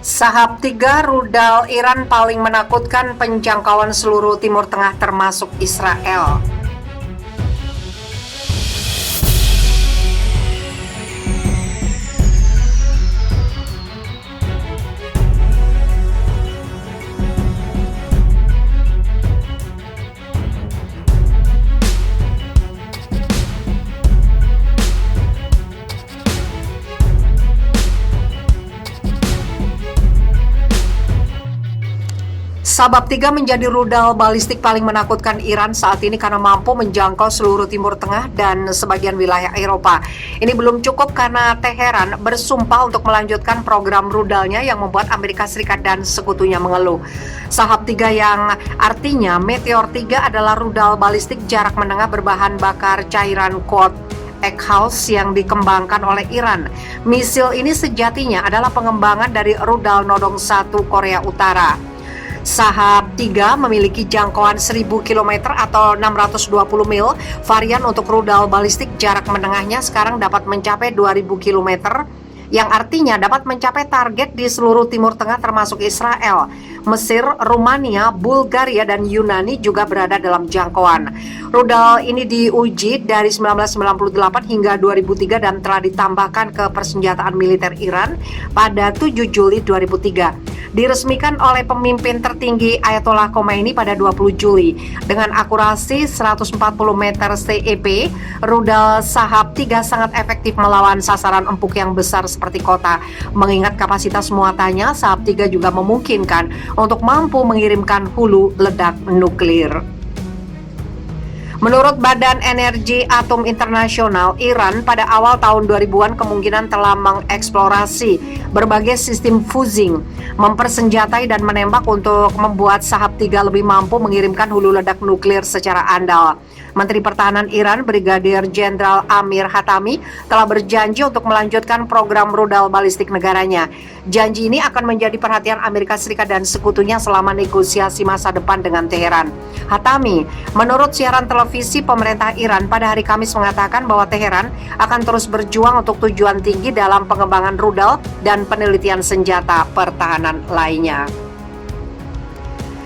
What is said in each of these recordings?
Sahab 3 rudal Iran paling menakutkan penjangkauan seluruh Timur Tengah termasuk Israel. Sahab 3 menjadi rudal balistik paling menakutkan Iran saat ini karena mampu menjangkau seluruh Timur Tengah dan sebagian wilayah Eropa. Ini belum cukup karena Teheran bersumpah untuk melanjutkan program rudalnya yang membuat Amerika Serikat dan sekutunya mengeluh. Sahab 3 yang artinya Meteor 3 adalah rudal balistik jarak menengah berbahan bakar cairan quad Eckhouse yang dikembangkan oleh Iran. Misil ini sejatinya adalah pengembangan dari rudal Nodong 1 Korea Utara. Sahab 3 memiliki jangkauan 1000 km atau 620 mil. Varian untuk rudal balistik jarak menengahnya sekarang dapat mencapai 2000 km, yang artinya dapat mencapai target di seluruh Timur Tengah termasuk Israel. Mesir, Rumania, Bulgaria, dan Yunani juga berada dalam jangkauan. Rudal ini diuji dari 1998 hingga 2003 dan telah ditambahkan ke persenjataan militer Iran pada 7 Juli 2003. Diresmikan oleh pemimpin tertinggi Ayatollah Khomeini pada 20 Juli. Dengan akurasi 140 meter CEP, rudal Sahab 3 sangat efektif melawan sasaran empuk yang besar seperti kota. Mengingat kapasitas muatannya, Sahab 3 juga memungkinkan untuk mampu mengirimkan hulu ledak nuklir. Menurut Badan Energi Atom Internasional, Iran pada awal tahun 2000-an kemungkinan telah mengeksplorasi berbagai sistem fusing, mempersenjatai dan menembak untuk membuat Sahab 3 lebih mampu mengirimkan hulu ledak nuklir secara andal. Menteri Pertahanan Iran, Brigadir Jenderal Amir Hatami, telah berjanji untuk melanjutkan program rudal balistik negaranya. Janji ini akan menjadi perhatian Amerika Serikat dan sekutunya selama negosiasi masa depan dengan Teheran. Hatami, menurut siaran televisi pemerintah Iran pada hari Kamis mengatakan bahwa Teheran akan terus berjuang untuk tujuan tinggi dalam pengembangan rudal dan penelitian senjata pertahanan lainnya.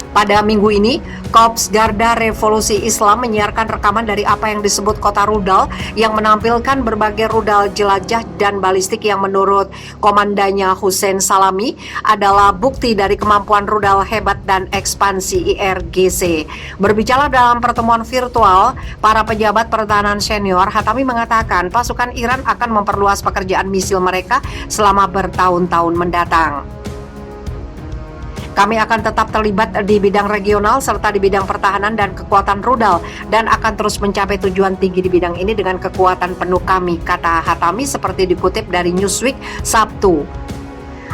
Pada minggu ini, Korps Garda Revolusi Islam menyiarkan rekaman dari apa yang disebut kota rudal yang menampilkan berbagai rudal jelajah dan balistik yang menurut komandannya Hussein Salami adalah bukti dari kemampuan rudal hebat dan ekspansi IRGC. Berbicara dalam pertemuan virtual para pejabat pertahanan senior, Hatami mengatakan pasukan Iran akan memperluas pekerjaan misil mereka selama bertahun-tahun mendatang. Kami akan tetap terlibat di bidang regional serta di bidang pertahanan dan kekuatan rudal dan akan terus mencapai tujuan tinggi di bidang ini dengan kekuatan penuh kami, kata Hatami seperti dikutip dari Newsweek Sabtu.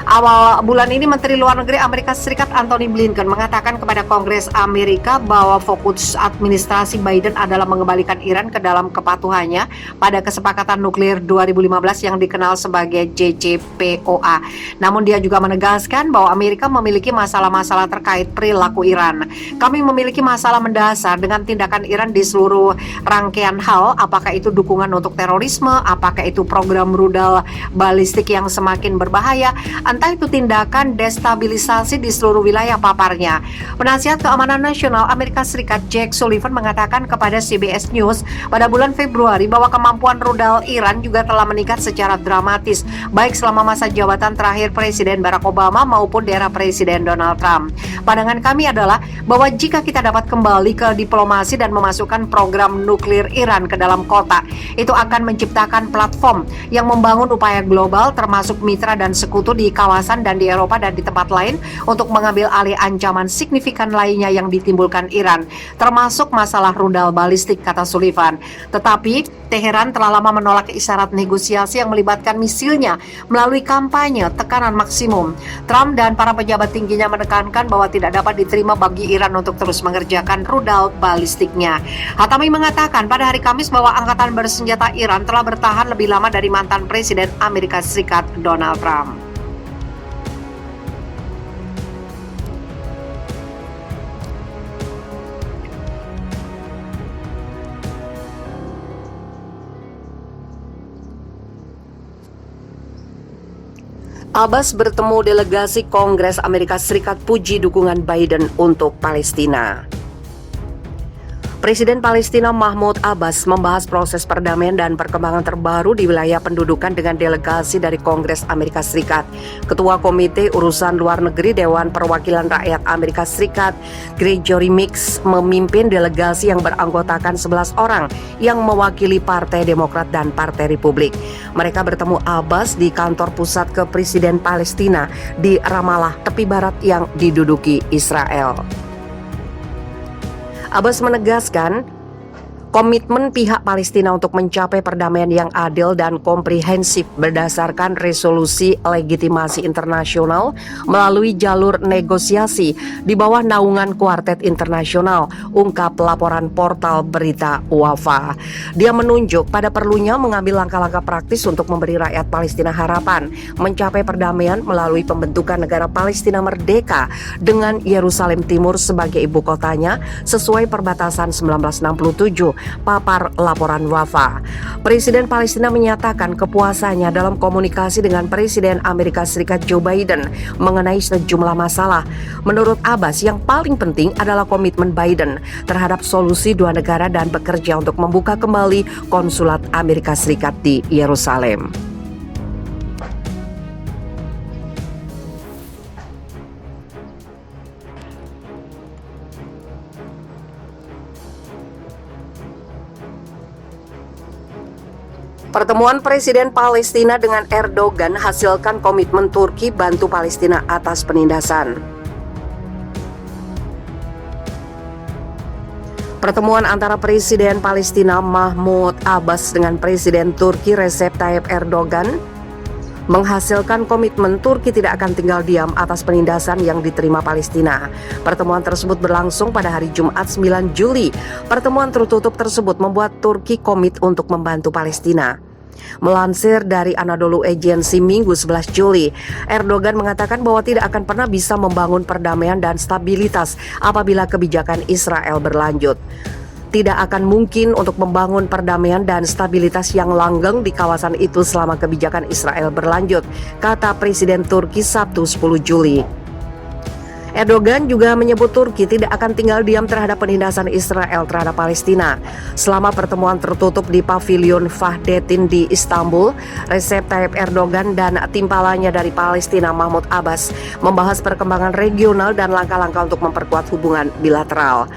Awal bulan ini Menteri Luar Negeri Amerika Serikat Antony Blinken mengatakan kepada Kongres Amerika bahwa fokus administrasi Biden adalah mengembalikan Iran ke dalam kepatuhannya pada kesepakatan nuklir 2015 yang dikenal sebagai JCPOA. Namun dia juga menegaskan bahwa Amerika memiliki masalah-masalah terkait perilaku Iran. Kami memiliki masalah mendasar dengan tindakan Iran di seluruh rangkaian hal, apakah itu dukungan untuk terorisme, apakah itu program rudal balistik yang semakin berbahaya, entah itu tindakan destabilisasi di seluruh wilayah paparnya. Penasihat Keamanan Nasional Amerika Serikat Jake Sullivan mengatakan kepada CBS News pada bulan Februari bahwa kemampuan rudal Iran juga telah meningkat secara dramatis, baik selama masa jabatan terakhir Presiden Barack Obama maupun di era Presiden Donald Trump. Pandangan kami adalah bahwa jika kita dapat kembali ke diplomasi dan memasukkan program nuklir Iran ke dalam kota, itu akan menciptakan platform yang membangun upaya global termasuk mitra dan sekutu di kawasan dan di Eropa dan di tempat lain untuk mengambil alih ancaman signifikan lainnya yang ditimbulkan Iran, termasuk masalah rudal balistik, kata Sullivan. Tetapi Teheran telah lama menolak isyarat negosiasi yang melibatkan misilnya melalui kampanye tekanan maksimum. Trump dan para pejabat tingginya menekankan bahwa tidak dapat diterima bagi Iran untuk terus mengerjakan rudal balistiknya. Hatami mengatakan pada hari Kamis bahwa angkatan bersenjata Iran telah bertahan lebih lama dari mantan Presiden Amerika Serikat Donald Trump. Abbas bertemu delegasi Kongres Amerika Serikat puji dukungan Biden untuk Palestina. Presiden Palestina Mahmud Abbas membahas proses perdamaian dan perkembangan terbaru di wilayah pendudukan dengan delegasi dari Kongres Amerika Serikat. Ketua Komite Urusan Luar Negeri Dewan Perwakilan Rakyat Amerika Serikat, Gregory Meeks, memimpin delegasi yang beranggotakan 11 orang yang mewakili Partai Demokrat dan Partai Republik. Mereka bertemu Abbas di kantor pusat Kepresiden Palestina di Ramallah, tepi barat yang diduduki Israel. Abbas menegaskan komitmen pihak Palestina untuk mencapai perdamaian yang adil dan komprehensif berdasarkan resolusi legitimasi internasional melalui jalur negosiasi di bawah naungan Kuartet Internasional, ungkap laporan portal berita Wafa. Dia menunjuk pada perlunya mengambil langkah-langkah praktis untuk memberi rakyat Palestina harapan mencapai perdamaian melalui pembentukan negara Palestina merdeka dengan Yerusalem Timur sebagai ibu kotanya sesuai perbatasan 1967. Papar laporan Wafa. Presiden Palestina menyatakan kepuasannya dalam komunikasi dengan Presiden Amerika Serikat Joe Biden mengenai sejumlah masalah. Menurut Abbas, yang paling penting adalah komitmen Biden terhadap solusi dua negara dan bekerja untuk membuka kembali konsulat Amerika Serikat di Yerusalem. Pertemuan Presiden Palestina dengan Erdogan hasilkan komitmen Turki bantu Palestina atas penindasan. Pertemuan antara Presiden Palestina Mahmud Abbas dengan Presiden Turki Recep Tayyip Erdogan menghasilkan komitmen Turki tidak akan tinggal diam atas penindasan yang diterima Palestina. Pertemuan tersebut berlangsung pada hari Jumat 9 Juli. Pertemuan tertutup tersebut membuat Turki komit untuk membantu Palestina. Melansir dari Anadolu Agency Minggu 11 Juli, Erdogan mengatakan bahwa tidak akan pernah bisa membangun perdamaian dan stabilitas apabila kebijakan Israel berlanjut. Tidak akan mungkin untuk membangun perdamaian dan stabilitas yang langgeng di kawasan itu selama kebijakan Israel berlanjut, kata Presiden Turki Sabtu 10 Juli. Erdogan juga menyebut Turki tidak akan tinggal diam terhadap penindasan Israel terhadap Palestina. Selama pertemuan tertutup di Pavilion Vahdettin di Istanbul, Recep Tayyip Erdogan dan timpalanya dari Palestina Mahmud Abbas membahas perkembangan regional dan langkah-langkah untuk memperkuat hubungan bilateral.